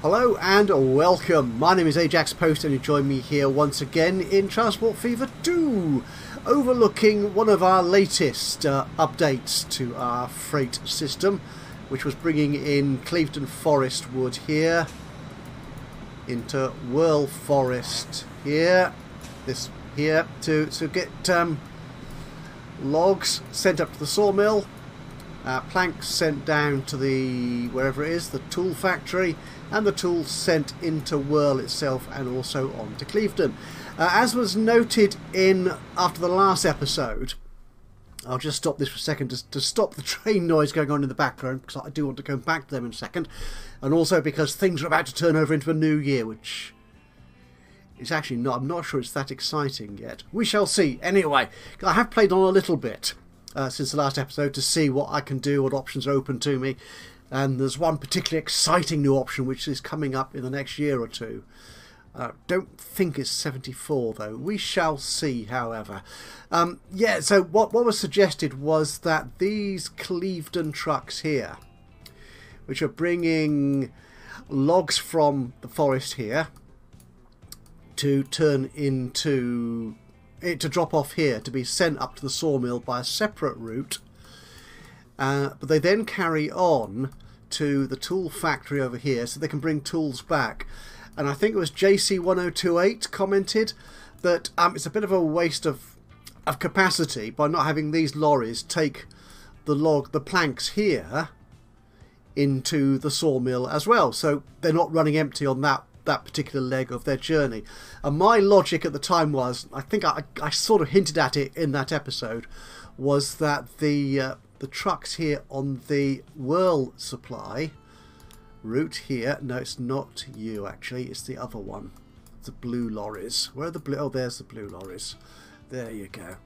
Hello and welcome. My name is Ajaxpost and you join me here once again in Transport Fever 2, overlooking one of our latest updates to our freight system, which was bringing in Clevedon Forest wood here into Whirl Forest here, this here, to get logs sent up to the sawmill, planks sent down to the wherever it is, the tool factory, and the tools sent into Whirl itself and also on to Clevedon. As was noted in after the last episode, I'll just stop this for a second to stop the train noise going on in the background, because I do want to come back to them in a second, and also because things are about to turn over into a new year, which is actually not, I'm not sure it's that exciting yet. We shall see. Anyway, I have played on a little bit since the last episode to see what I can do, what options are open to me. And there's one particularly exciting new option which is coming up in the next year or two. Don't think it's 74 though. We shall see, however. Yeah, so what was suggested was that these Clevedon trucks here, which are bringing logs from the forest here to turn into it, to drop off here to be sent up to the sawmill by a separate route. But they then carry on to the tool factory over here so they can bring tools back. And I think it was JC1028 commented that it's a bit of a waste of capacity by not having these lorries take the planks here into the sawmill as well. So they're not running empty on that particular leg of their journey. And my logic at the time was, I think I sort of hinted at it in that episode, was that the trucks here on the Whirl supply route here, no, it's not you actually, it's the other one, the blue lorries. Where are the blue? Oh, there's the blue lorries. There you go.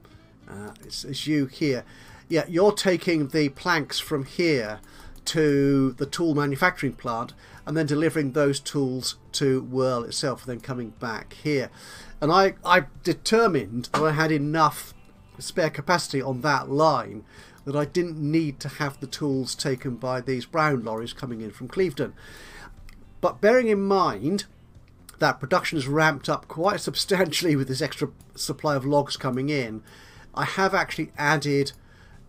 It's you here. Yeah, you're taking the planks from here to the tool manufacturing plant and then delivering those tools to Whirl itself, and then coming back here. And I determined that I had enough spare capacity on that line that I didn't need to have the tools taken by these brown lorries coming in from Clevedon. But bearing in mind that production has ramped up quite substantially with this extra supply of logs coming in, I have actually added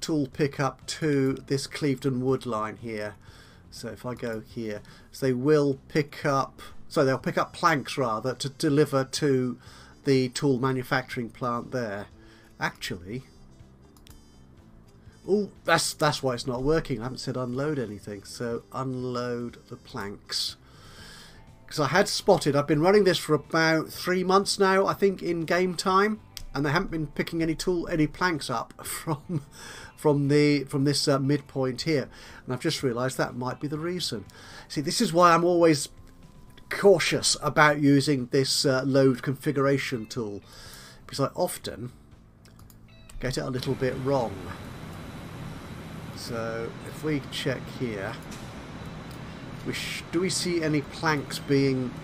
tool pickup to this Clevedon wood line here. So if I go here, so they will pick up, so they'll pick up planks rather to deliver to the tool manufacturing plant there. Actually, oh, that's why it's not working. I haven't said unload anything. So unload the planks. Because I had spotted, I've been running this for about 3 months now, I think, in game time, and they haven't been picking any planks up from this midpoint here. And I've just realised that might be the reason. See, this is why I'm always cautious about using this load configuration tool, because I often get it a little bit wrong. So if we check here, do we see any planks being...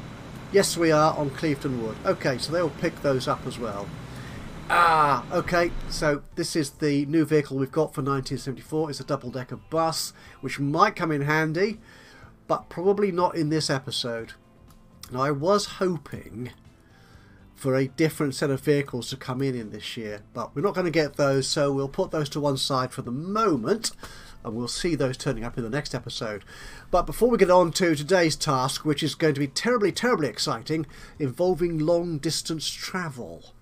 Yes, we are on Clevedon wood. Okay, so they'll pick those up as well. Ah, okay, so this is the new vehicle we've got for 1974. It's a double-decker bus, which might come in handy, but probably not in this episode. Now, I was hoping for a different set of vehicles to come in this year, but we're not going to get those, so we'll put those to one side for the moment, and we'll see those turning up in the next episode. But before we get on to today's task, which is going to be terribly, terribly exciting, involving long-distance travel.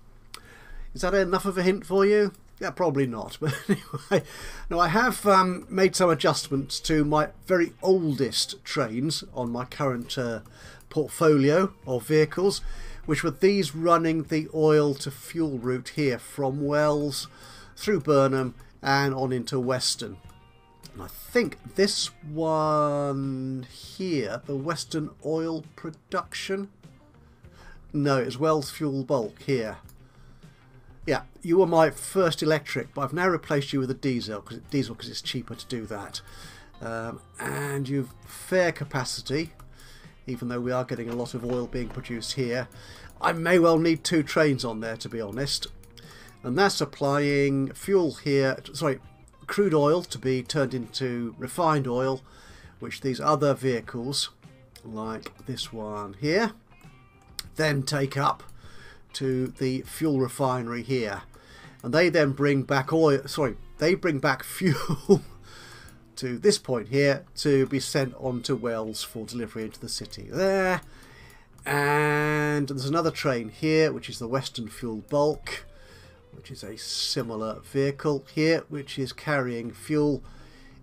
Is that enough of a hint for you? Yeah, probably not. But anyway, now I have made some adjustments to my very oldest trains on my current portfolio of vehicles, which were these running the oil to fuel route here from Wells through Burnham and on into Weston. And I think this one here, the Western Oil Production, no, it's Wells Fuel Bulk here. Yeah, you were my first electric, but I've now replaced you with a diesel because it's cheaper to do that. And you've fair capacity, even though we are getting a lot of oil being produced here. I may well need 2 trains on there, to be honest. And that's supplying fuel here, sorry, crude oil to be turned into refined oil, which these other vehicles like this one here, then take up to the fuel refinery here, and they then bring back oil. Sorry, they bring back fuel to this point here to be sent on to Wales for delivery into the city there. And there's another train here, which is the Western Fuel Bulk, which is a similar vehicle here, which is carrying fuel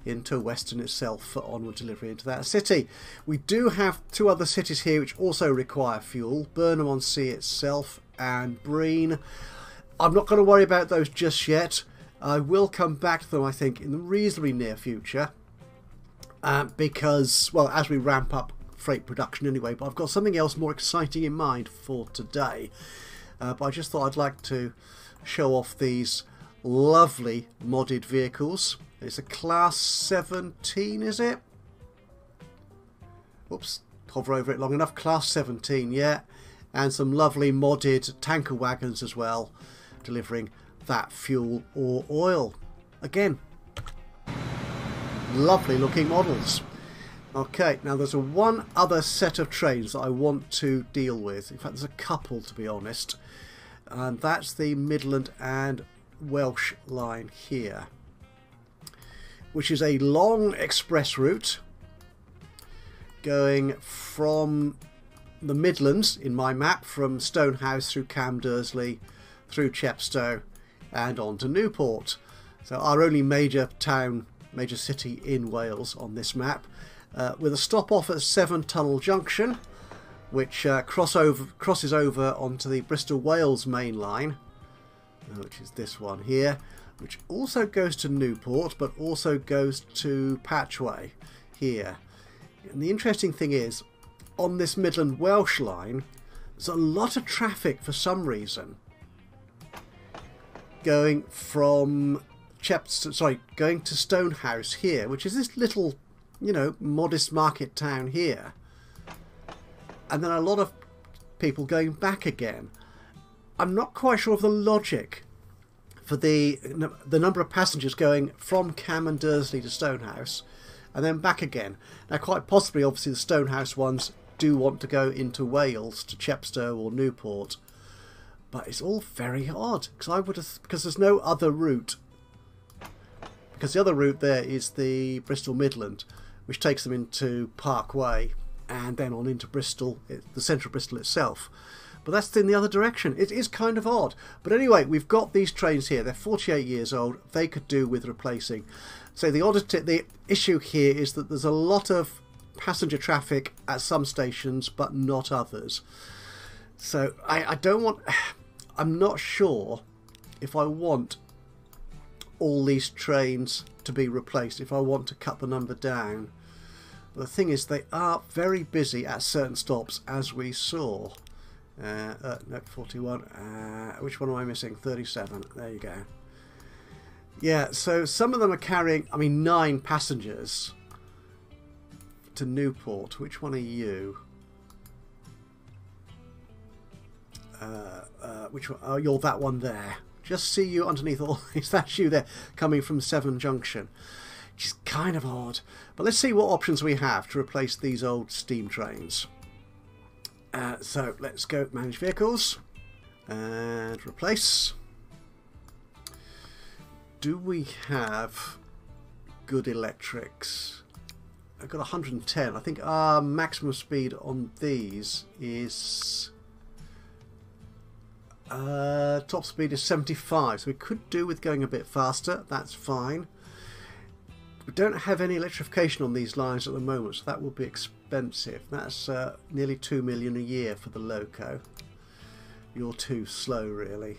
into Weston itself for onward delivery into that city. We do have two other cities here which also require fuel, Burnham-on-Sea itself and Breen. I'm not going to worry about those just yet. I will come back to them, I think, in the reasonably near future, because, well, as we ramp up freight production anyway, but I've got something else more exciting in mind for today. But I just thought I'd like to show off these lovely modded vehicles. It's a class 17, is it? Oops, hover over it long enough. Class 17, yeah. And some lovely modded tanker wagons as well, delivering that fuel or oil. Again, lovely looking models. Okay, now there's one other set of trains that I want to deal with. In fact, there's a couple, to be honest. And that's the Midland and Welsh line here, which is a long express route going from the Midlands in my map, from Stonehouse through Cam Dursley, through Chepstow and on to Newport. So our only major town, major city in Wales on this map, with a stop off at Severn Tunnel Junction, which crosses over onto the Bristol Wales main line, which is this one here, which also goes to Newport but also goes to Patchway here. And the interesting thing is, on this Midland Welsh line, there's a lot of traffic for some reason going from going to Stonehouse here, which is this little, you know, modest market town here, and then a lot of people going back again. I'm not quite sure of the logic for the number of passengers going from Cam and Dursley to Stonehouse and then back again. Now, quite possibly, obviously, the Stonehouse ones do want to go into Wales to Chepstow or Newport, but it's all very odd because there's no other route. Because the other route there is the Bristol Midland, which takes them into Parkway and then on into Bristol, the centre of Bristol itself. But that's in the other direction. It is kind of odd. But anyway, we've got these trains here. They're 48 years old. They could do with replacing. So the issue here is that there's a lot of passenger traffic at some stations, but not others. So I don't want... I'm not sure if I want all these trains to be replaced, if I want to cut the number down. But the thing is, they are very busy at certain stops, as we saw. No, 41. Which one am I missing? 37. There you go. Yeah, so some of them are carrying, 9 passengers to Newport. Which one are you? Which one? Oh, you're that one there. Just see you underneath all this. That's you there, coming from Severn Junction. Which is kind of odd. But let's see what options we have to replace these old steam trains. So let's go manage vehicles and replace. Do we have good electrics? I've got 110. I think our maximum speed on these is top speed is 75, so we could do with going a bit faster. That's fine. We don't have any electrification on these lines at the moment, so that will be expensive. That's nearly 2 million a year for the loco. You're too slow, really.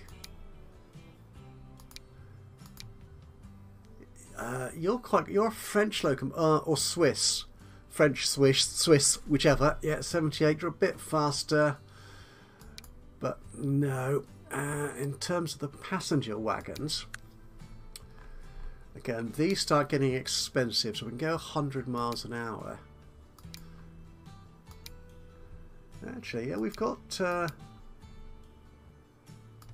You're a French locomotive or Swiss, French, Swiss, whichever. Yeah, 78. You're a bit faster, but no. In terms of the passenger wagons, again, these start getting expensive, so we can go 100 miles an hour. Actually, yeah, we've got...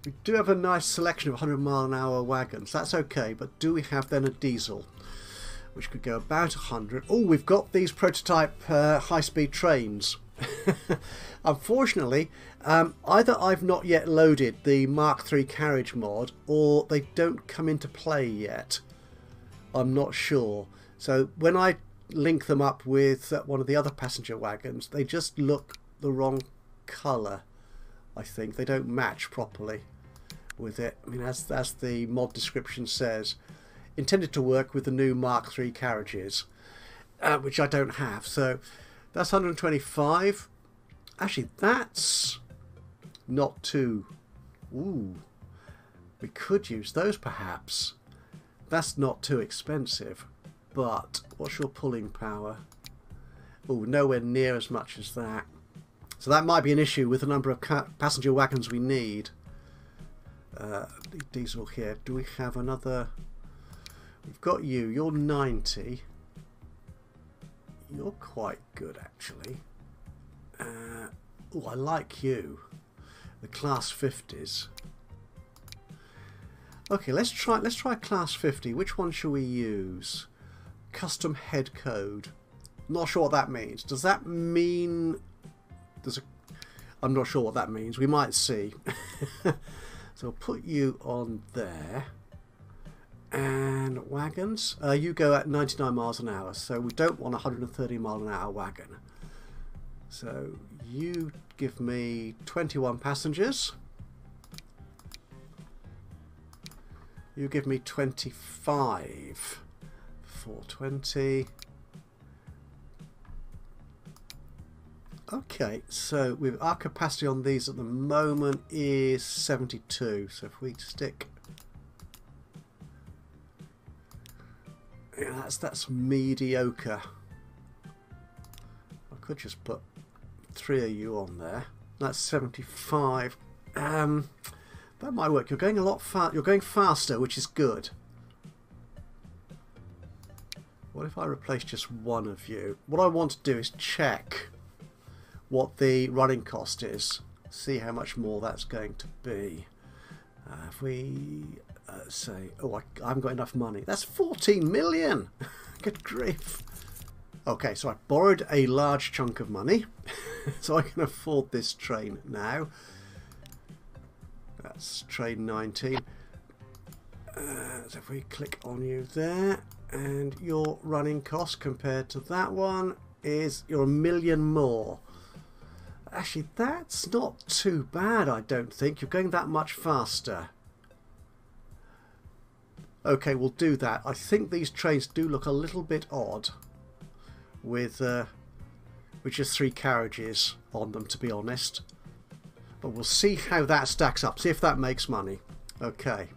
we do have a nice selection of 100 mile an hour wagons. That's okay, but do we have then a diesel? which could go about 100. Oh, we've got these prototype high-speed trains. Unfortunately, either I've not yet loaded the Mark III carriage mod, or they don't come into play yet. I'm not sure. So when I link them up with one of the other passenger wagons, they just look the wrong colour. I think they don't match properly with it. I mean, as the mod description says, intended to work with the new Mark III carriages, which I don't have. So that's 125. Actually, that's not too... Ooh, we could use those perhaps. That's not too expensive. But what's your pulling power? Oh, nowhere near as much as that. So that might be an issue with the number of passenger wagons we need. Diesel here. Do we have another? We've got you. You're 90. You're quite good, actually. Oh, I like you. The class 50s. Okay, let's try class 50. Which one shall we use? Custom head code. Not sure what that means. Does that mean I'm not sure what that means. We might see. So I'll put you on there. And wagons. You go at 99 miles an hour. So we don't want a 130 mile an hour wagon. So you give me 21 passengers. You give me 25. 420. Okay, so our capacity on these at the moment is 72. So if we stick, yeah, that's mediocre. I could just put 3 of you on there. That's 75. That might work. You're going a lot You're going faster, which is good. What if I replace just one of you? What I want to do is check what the running cost is. See how much more that's going to be. If we say, oh, I haven't got enough money. That's 14 million. Good grief. Okay, so I borrowed a large chunk of money, so I can afford this train now. That's train 19. So if we click on you there, and your running cost compared to that one is you're 1 million more. Actually, that's not too bad, I don't think. You're going that much faster. Okay, we'll do that. I think these trains do look a little bit odd with just 3 carriages on them, to be honest. But we'll see how that stacks up. See if that makes money. Okay.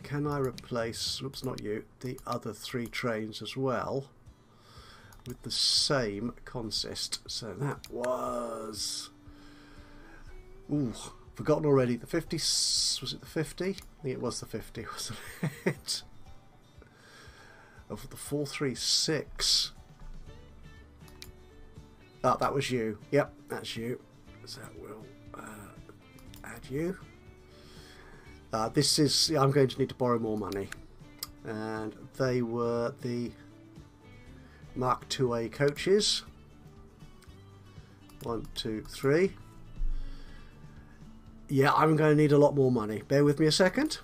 Can I replace, oops, not you, the other 3 trains as well with the same consist? So that was... Ooh, forgotten already. The 50, was it the 50? I think it was the 50, wasn't it? Oh, for the 436. Oh, that was you. Yep, that's you. So we'll add you. This is, I'm going to need to borrow more money. And they were the Mark IIA coaches. 1, 2, 3. Yeah, I'm going to need a lot more money. Bear with me a second.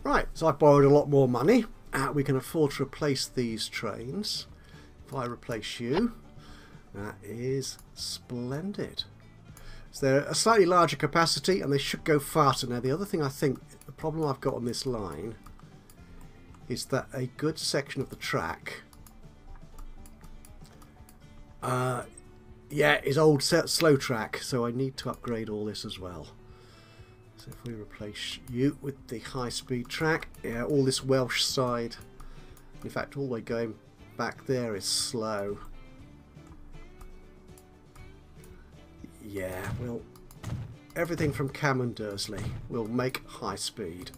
Right, so I borrowed a lot more money. We can afford to replace these trains. If I replace you, that is splendid. So they're a slightly larger capacity and they should go faster. Now the other thing I think, the problem I've got on this line is that a good section of the track yeah, is old slow track, so I need to upgrade all this as well. So if we replace you with the high-speed track, yeah, all this Welsh side, in fact all the way going back there is slow. Yeah, well, everything from Cam and Dursley will make high speed.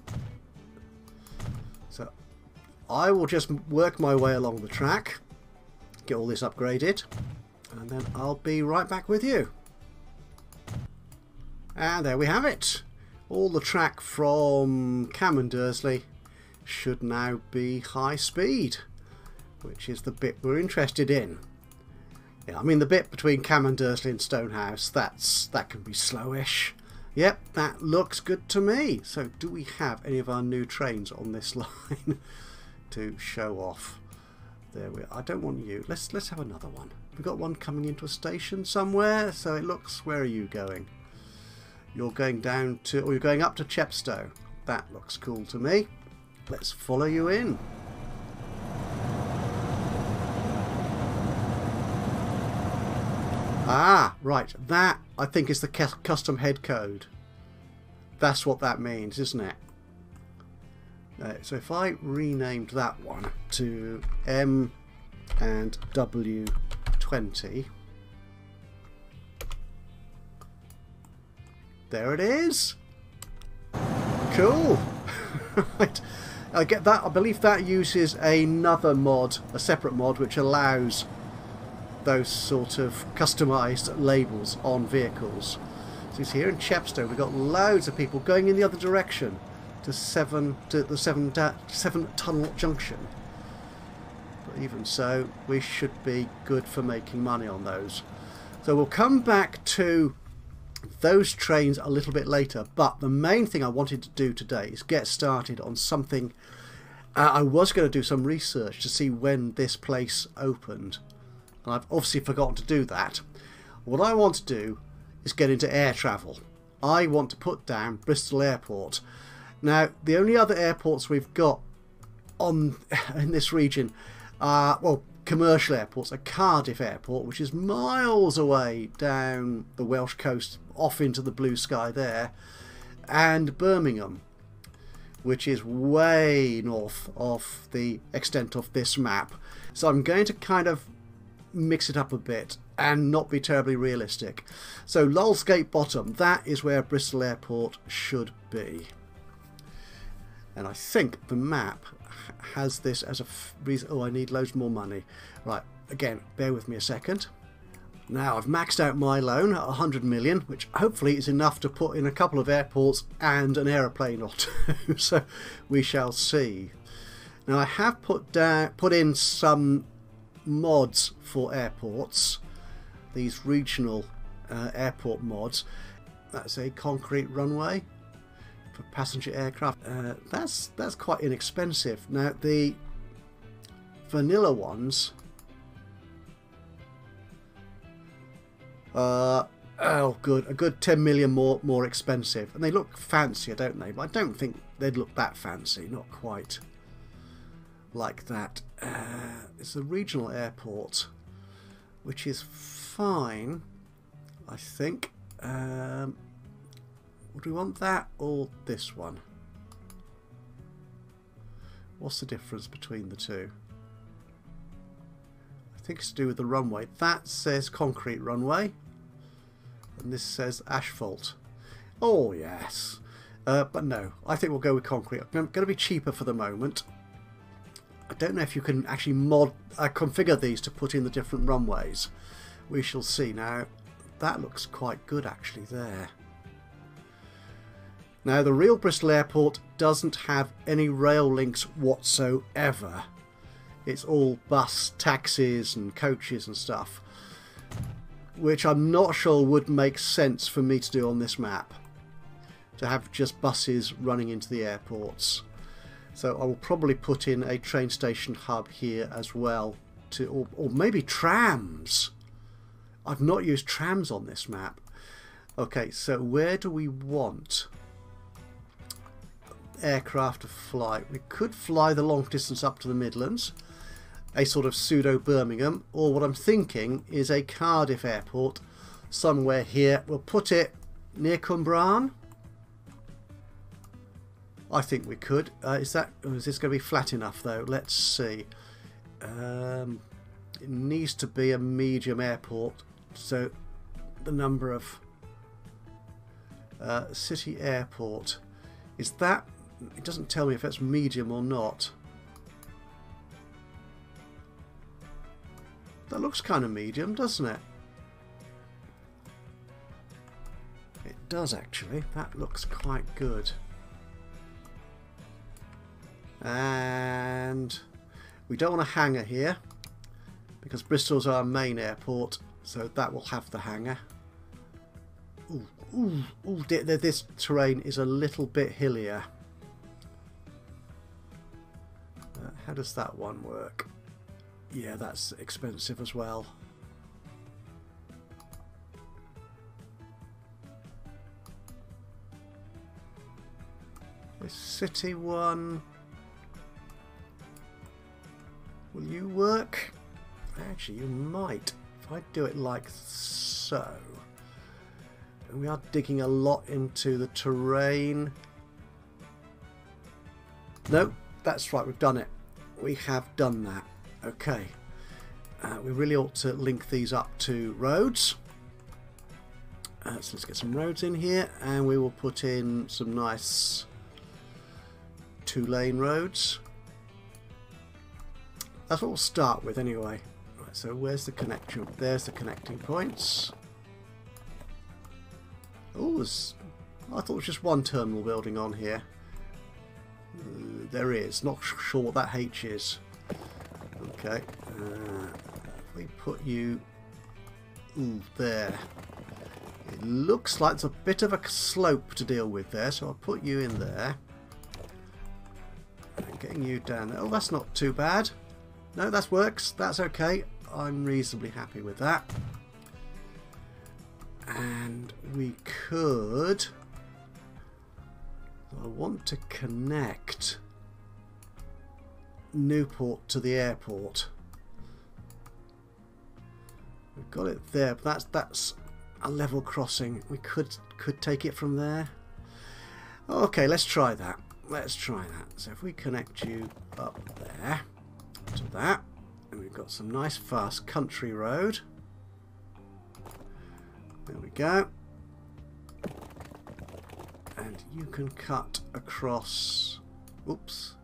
So I will just work my way along the track, get all this upgraded, and then I'll be right back with you. And there we have it. All the track from Cam and Dursley should now be high speed. which is the bit we're interested in. Yeah, I mean the bit between Cam and Dursley and Stonehouse, that can be slowish. Yep, that looks good to me. So do we have any of our new trains on this line to show off? There we are. I don't want you. Let's have another one. We've got one coming into a station somewhere, so it looks... Where are you going? You're going down to... Or you're going up to Chepstow. That looks cool to me. Let's follow you in. Ah, right. That, I think, is the custom head code. That's what that means, isn't it? So if I renamed that one to M and W20, there it is. Cool. Right. I get that. I believe that uses another mod, a separate mod, which allows those sort of customized labels on vehicles. So it's here in Chepstow. We've got loads of people going in the other direction to the seven tunnel junction. But even so, we should be good for making money on those. So we'll come back to those trains a little bit later, but the main thing I wanted to do today is get started on something. I was going to do some research to see when this place opened, and I've obviously forgotten to do that. What I want to do is get into air travel. I want to put down Bristol Airport. Now, the only other airports we've got in this region are, well, commercial airports, are Cardiff Airport, which is miles away down the Welsh coast, off into the blue sky there, and Birmingham, which is way north of the extent of this map. So I'm going to kind of mix it up a bit and not be terribly realistic. So Lulsgate Bottom, that is where Bristol Airport should be. And I think the map has this as a reason. Oh, I need loads more money. Right, again, bear with me a second. Now, I've maxed out my loan at 100 million, which hopefully is enough to put in a couple of airports and an aeroplane or two. So we shall see. Now, I have put in some mods for airports. These regional airport mods. That's a concrete runway for passenger aircraft. That's quite inexpensive. Now the vanilla ones, oh good, a good 10 million more expensive, and they look fancier, don't they? But I don't think they'd look that fancy, not quite like that. It's a regional airport, which is fine, I think. Would we want that or this one? What's the difference between the two? I think it's to do with the runway. That says concrete runway, and this says asphalt. Oh yes, but no, I think we'll go with concrete. I'm going to be cheaper for the moment. I don't know if you can actually configure these to put in the different runways. We shall see. Now that looks quite good actually there. Now, the real Bristol Airport doesn't have any rail links whatsoever. It's all bus, taxis and coaches and stuff, which I'm not sure would make sense for me to do on this map, to have just buses running into the airports. So I will probably put in a train station hub here as well, or maybe trams. I've not used trams on this map. Okay, so where do we want aircraft to fly? We could fly the long distance up to the Midlands, a sort of pseudo Birmingham, or what I'm thinking is a Cardiff Airport somewhere here. We'll put it near Cwmbran. I think we could. Is this going to be flat enough though? Let's see. It needs to be a medium airport, so the number of city airport is that. It doesn't tell me if it's medium or not. That looks kind of medium, doesn't it? It does actually. That looks quite good. And We don't want a hangar here because Bristol's our main airport, so that will have the hangar. Ooh, ooh, ooh, this terrain is a little bit hillier. How does that one work? Yeah, that's expensive as well. This city one, will you work? Actually, you might. If I do it like so. And we are digging a lot into the terrain. No, that's right, we've done it. We have done that. Okay. We really ought to link these up to roads. So let's get some roads in here, and we will put in some nice 2-lane roads. That's what we'll start with anyway. Right, so where's the connection? There's the connecting points. Oh, I thought it was just one terminal building on here. There is. Not sure what that H is. Okay. If we put you there. It looks like it's a bit of a slope to deal with there, so I'll put you in there. And getting you down there. Oh, that's not too bad. No, that works. That's okay. I'm reasonably happy with that. And we could... I want to connect Newport to the airport. We've got it there, but that's a level crossing. We could take it from there. Okay, let's try that. Let's try that. So if we connect you up there to that, and we've got some nice fast country road. There we go. And you can cut across. Oops.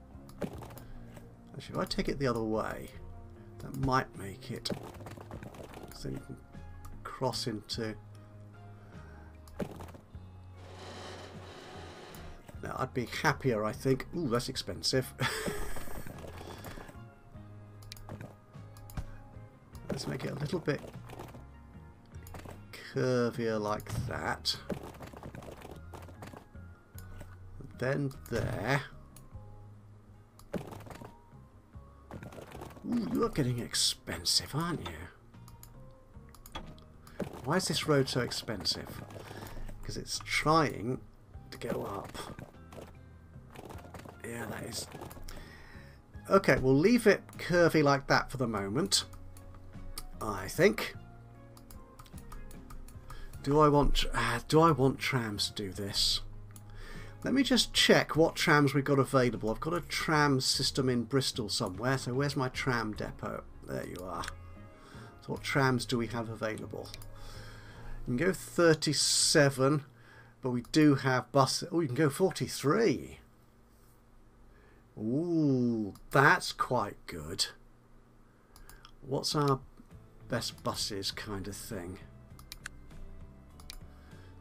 Actually, if I take it the other way, that might make it. So you can cross into. Now, I'd be happier, I think. Ooh, that's expensive. Let's make it a little bit curvier like that. Then there. Ooh, you're getting expensive, aren't you? Why is this road so expensive? Because it's trying to go up. Yeah, that is. Okay, we'll leave it curvy like that for the moment. I think. Do I want trams to do this? Let me just check what trams we've got available. I've got a tram system in Bristol somewhere. So where's my tram depot? There you are. So what trams do we have available? You can go 37, but we do have buses. Oh, you can go 43. Ooh, that's quite good. What's our best buses kind of thing?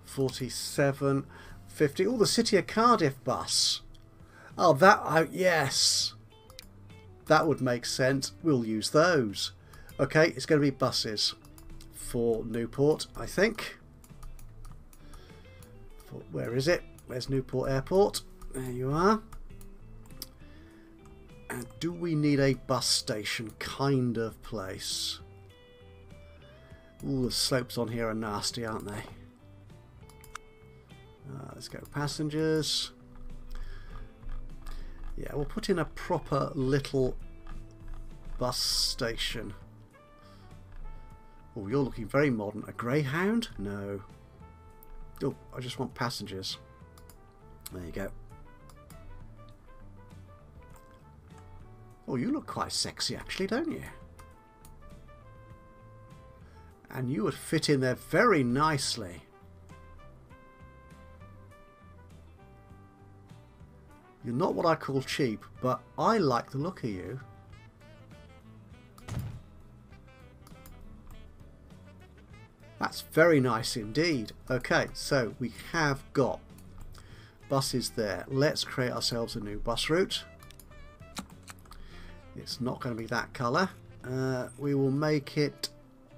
47, 50. Oh, the City of Cardiff bus. Oh, that, yes. That would make sense. We'll use those. Okay, it's going to be buses for Newport, I think. Where is it? Where's Newport Airport? There you are. And do we need a bus station kind of place? Ooh, the slopes on here are nasty, aren't they? Let's go passengers. Yeah, we'll put in a proper little bus station. Oh, you're looking very modern. A Greyhound? No. Oh, I just want passengers. There you go. Oh, you look quite sexy actually, don't you? And you would fit in there very nicely. You're not what I call cheap, but I like the look of you. That's very nice indeed. Okay, so we have got buses there. Let's create ourselves a new bus route. It's not going to be that colour. We will make it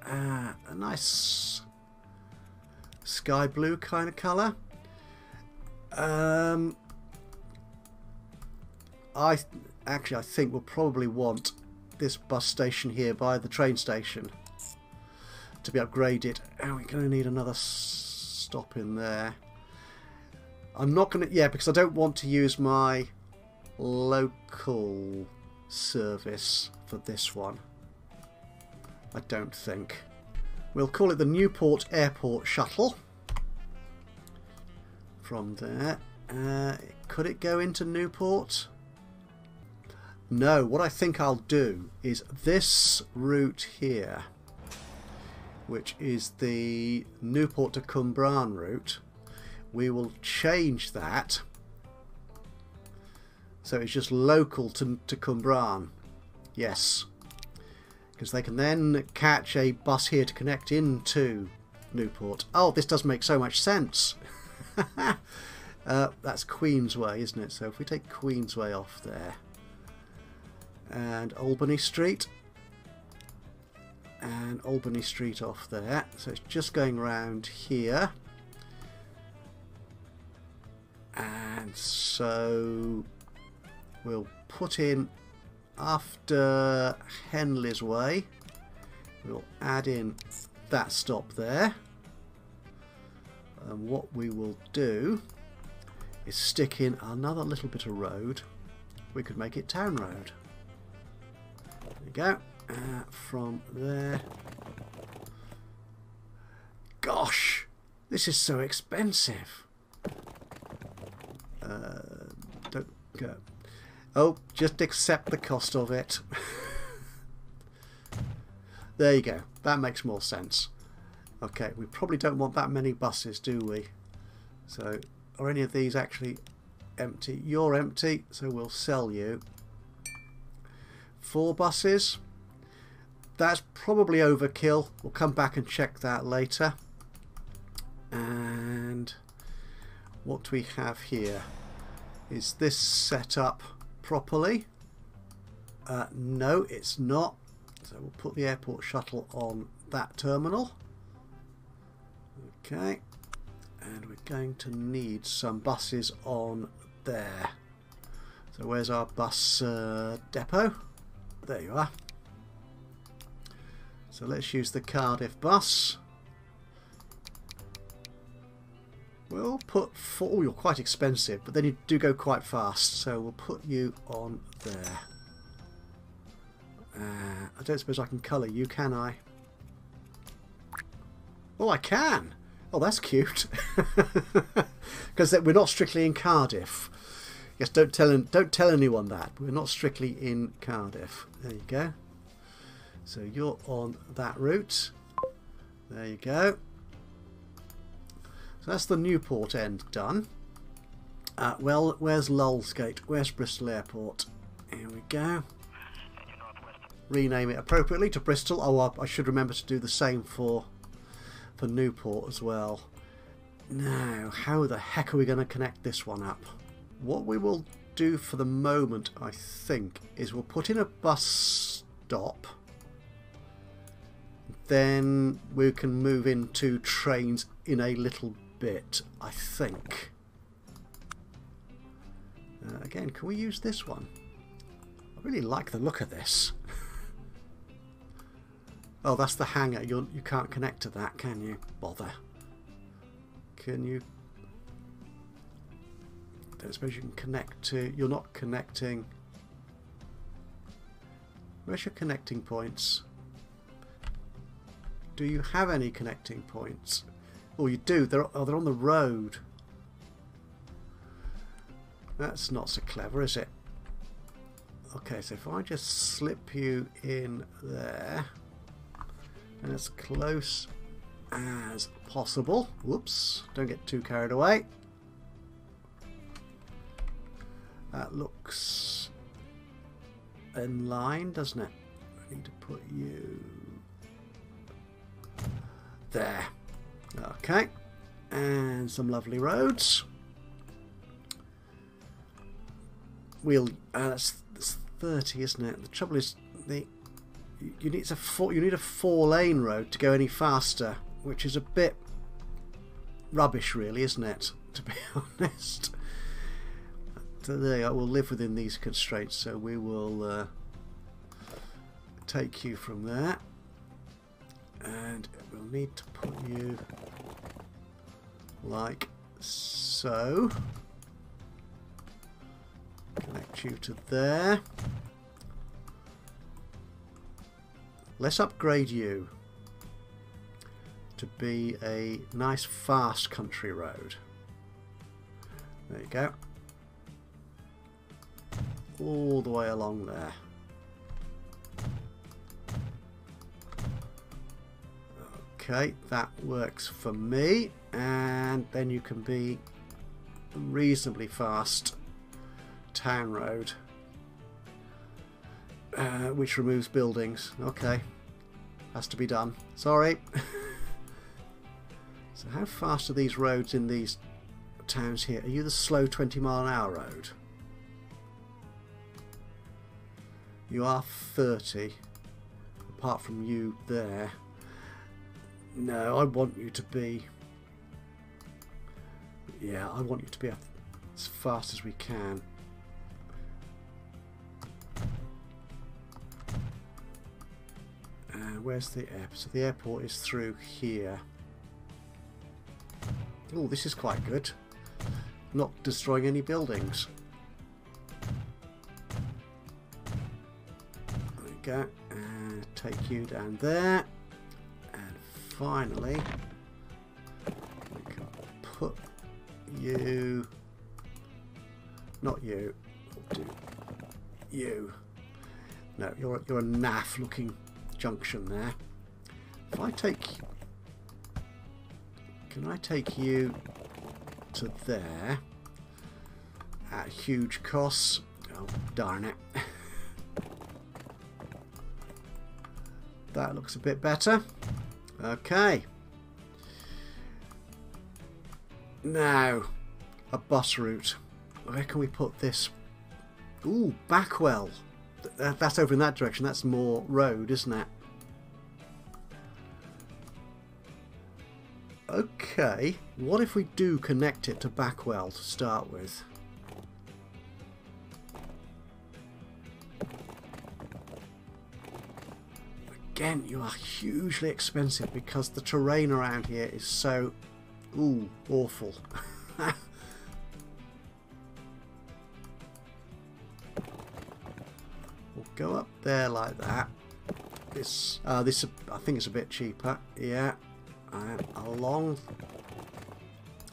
a nice sky blue kind of colour. I think we'll probably want this bus station here by the train station to be upgraded. And we're going to need another stop in there. I'm not going to, yeah, because I don't want to use my local service for this one. I don't think. We'll call it the Newport Airport Shuttle. From there, could it go into Newport? No, what I think I'll do is this route here, which is the Newport to Cwmbran route, we will change that so it's just local to Cwmbran. Yes, because they can then catch a bus here to connect into Newport. Oh, this does make so much sense. That's Queensway, isn't it? So if we take Queensway off there and Albany Street and Albany Street off there, so it's just going around here. And so we'll put in after Henley's Way, we'll add in that stop there, and what we will do is stick in another little bit of road. We could make it Town Road. There we go. From there, gosh, this is so expensive. Don't go. Oh, just accept the cost of it. There you go. That makes more sense. Okay, we probably don't want that many buses, do we? So, are any of these actually empty? You're empty, so we'll sell you 4 buses. That's probably overkill. We'll come back and check that later. And what do we have here? Is this set up properly? No, it's not. So we'll put the airport shuttle on that terminal. Okay, and we're going to need some buses on there. So where's our bus depot? There you are. So let's use the Cardiff bus. We'll put 4. Oh, you're quite expensive, but then you do go quite fast. So we'll put you on there. I don't suppose I can colour you, can I? Oh, I can. Oh, that's cute. Because we're not strictly in Cardiff. Yes, don't tell anyone that. We're not strictly in Cardiff. There you go. So you're on that route. There you go. So that's the Newport end done. Well, where's Lulsgate? Where's Bristol Airport? Here we go. Rename it appropriately to Bristol. Oh, I should remember to do the same for Newport as well. Now, how the heck are we going to connect this one up? What we will do for the moment, I think, is we'll put in a bus stop. Then we can move into trains in a little bit, I think. Again, can we use this one? I really like the look of this. Oh, that's the hangar. You can't connect to that, can you? Bother. Can you? I don't suppose you can connect to... You're not connecting... Where's your connecting points? Do you have any connecting points? Oh, you do. They're on the road. That's not so clever, is it? Okay, so if I just slip you in there, as close as possible. Whoops, don't get too carried away. That looks in line, doesn't it? I need to put you there. Okay, and some lovely roads. We'll 30, isn't it? The trouble is, you need a 4-lane road to go any faster, which is a bit rubbish, really, isn't it? To be honest. So there you go. We'll live within these constraints, so we will take you from there, and we'll need to put you like so. Connect you to there. Let's upgrade you to be a nice fast country road. There you go. All the way along there. Okay, that works for me. And then you can be a reasonably fast town road, which removes buildings. Okay, has to be done. Sorry. So how fast are these roads in these towns here? Are you the slow 20-mile-an-hour road? You are 30, apart from you there. No, I want you to be... Yeah, I want you to be as fast as we can. Where's the airport? So the airport is through here. Oh, this is quite good. Not destroying any buildings. There we go. And take you down there. And finally, we can put you... Not you. We'll do you. No, you're a naff looking junction there. If I take... Can I take you to there at huge costs? Oh, darn it. That looks a bit better. Okay. Now, a bus route. Where can we put this? Ooh, Backwell. That's over in that direction. That's more road, isn't it? Okay. What if we do connect it to Backwell to start with? Again, you are hugely expensive because the terrain around here is so... Ooh, awful. We'll go up there like that. This I think it's a bit cheaper. Yeah, and along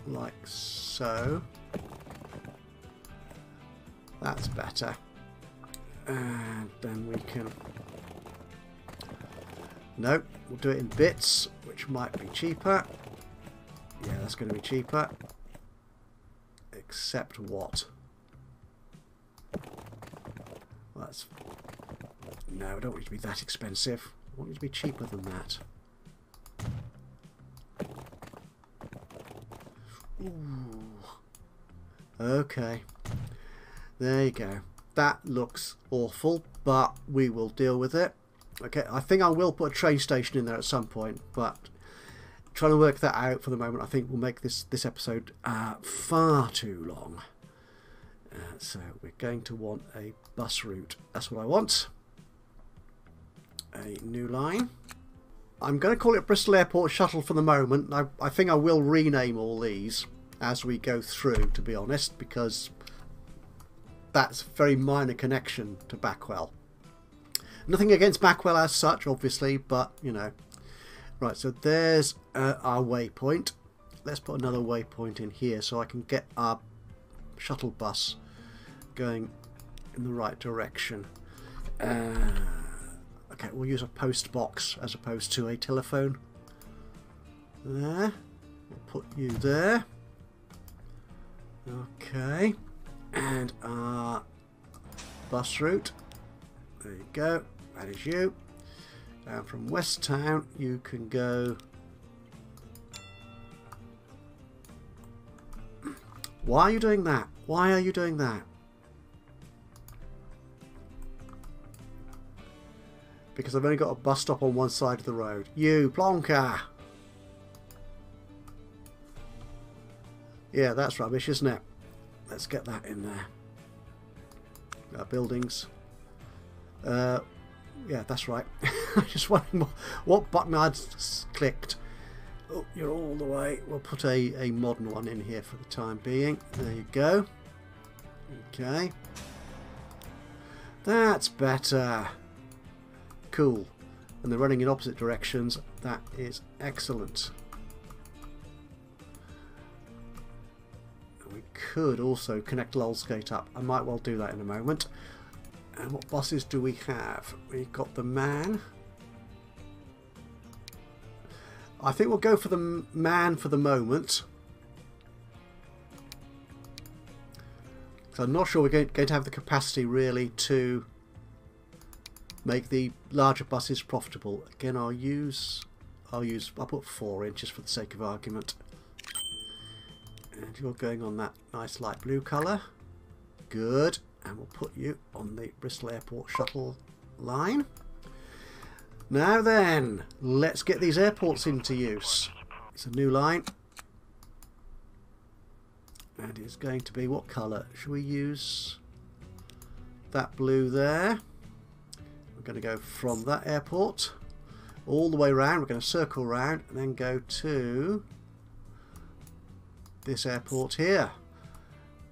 like so. That's better. And then we can. Nope, we'll do it in bits, which might be cheaper. Yeah, that's going to be cheaper. Except what? Well, that's... No, I don't want it to be that expensive. I want it to be cheaper than that. Ooh. Okay. There you go. That looks awful, but we will deal with it. Okay, I think I will put a train station in there at some point, but trying to work that out for the moment, I think will make this episode far too long. So we're going to want a bus route. That's what I want. A new line. I'm going to call it Bristol Airport Shuttle for the moment. I think I will rename all these as we go through, to be honest, because that's a very minor connection to Backwell. Nothing against Backwell as such, obviously, but, you know. Right, so there's our waypoint. Let's put another waypoint in here so I can get our shuttle bus going in the right direction. Okay, we'll use a post box as opposed to a telephone. There. We'll put you there. Okay. And our bus route. There you go. That is you. Down from West Town, you can go... Why are you doing that? Why are you doing that? because I've only got a bus stop on one side of the road. You plonker! Yeah, that's rubbish, isn't it? Let's get that in there. Buildings. Yeah, that's right. I'm just wondering what button I'd clicked. Oh, you're all the way. We'll put a modern one in here for the time being. There you go. Okay. That's better. Cool. And they're running in opposite directions. That is excellent. We could also connect Lulsgate up. I might well do that in a moment. And what buses do we have? We've got the Man. I think we'll go for the Man for the moment. So I'm not sure we're going to have the capacity really to make the larger buses profitable. Again, I'll put 4 inches for the sake of argument. And you're going on that nice light blue colour. Good. And we'll put you on the Bristol Airport shuttle line. Now then, let's get these airports into use. It's a new line. And it's going to be what colour? Should we use that blue there? We're going to go from that airport all the way around. We're going to circle around and then go to this airport here,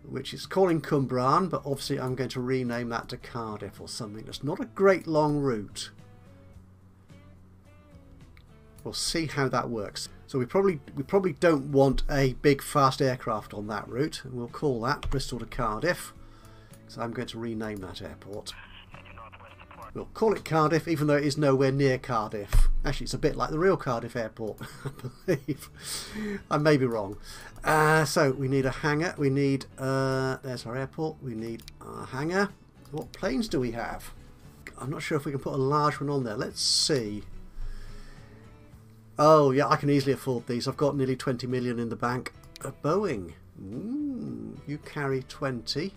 which is calling Cwmbran, but obviously I'm going to rename that to Cardiff or something. That's not a great long route. We'll see how that works. So we probably don't want a big fast aircraft on that route, and we'll call that Bristol to Cardiff. So I'm going to rename that airport. We'll call it Cardiff, even though it is nowhere near Cardiff. Actually, it's a bit like the real Cardiff airport, I believe. I may be wrong. So we need a hangar. We need, there's our airport. We need our hangar. What planes do we have? I'm not sure if we can put a large one on there. Let's see. Oh, yeah, I can easily afford these. I've got nearly 20 million in the bank. A Boeing. Ooh, you carry 20.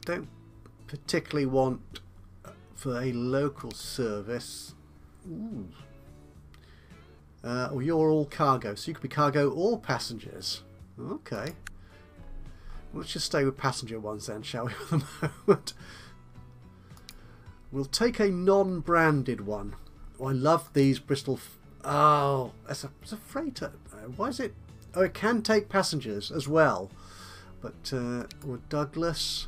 Don't particularly want for a local service. Ooh. Well, you're all cargo, so you could be cargo or passengers. Okay. Let's just stay with passenger ones then, shall we, for the moment? We'll take a non-branded one. Oh, I love these Bristol... Oh, it's a freighter. Why is it... Oh, it can take passengers as well. But, or Douglas...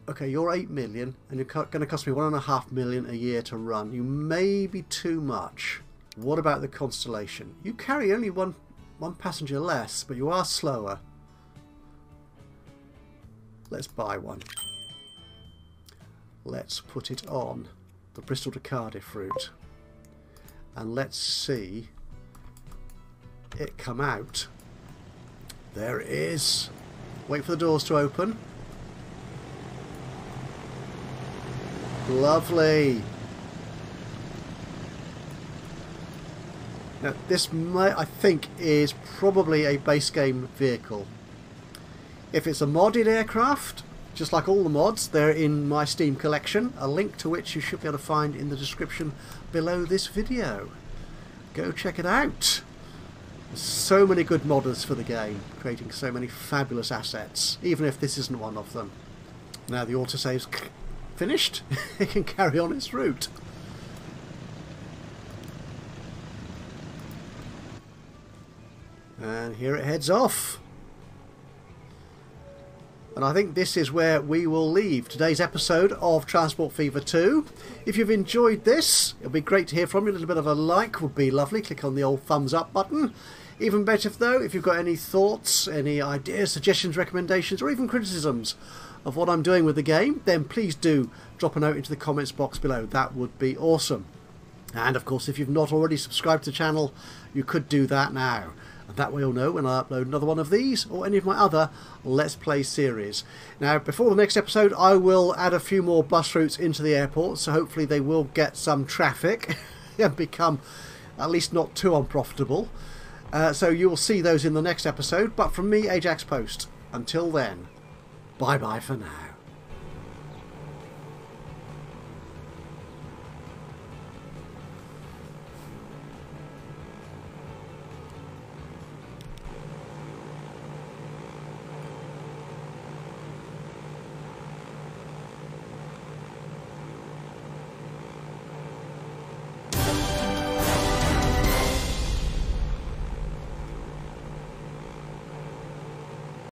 Okay, you're 8 million, and you're going to cost me 1.5 million a year to run. You may be too much. What about the Constellation? You carry only one passenger less, but you are slower. Let's buy one. Let's put it on the Bristol to Cardiff route. And let's see it come out. There it is. Wait for the doors to open. Lovely. Now this I think is probably a base game vehicle. If it's a modded aircraft, just like all the mods, they're in my Steam collection, a link to which you should be able to find in the description below this video. Go check it out. There's so many good modders for the game, creating so many fabulous assets, even if this isn't one of them. Now the autosave's finished. It can carry on its route. And here it heads off. And I think this is where we will leave today's episode of Transport Fever 2. If you've enjoyed this, it'll be great to hear from you. A little bit of a like would be lovely. Click on the old thumbs up button. Even better though, if you've got any thoughts, any ideas, suggestions, recommendations, or even criticisms of what I'm doing with the game, then please do drop a note into the comments box below. That would be awesome. And of course, if you've not already subscribed to the channel, you could do that now. And that way you'll know when I upload another one of these or any of my other Let's Play series. Now, before the next episode, I will add a few more bus routes into the airport, so hopefully they will get some traffic and become at least not too unprofitable. So you will see those in the next episode. But from me, Ajaxpost, Until then, bye bye for now.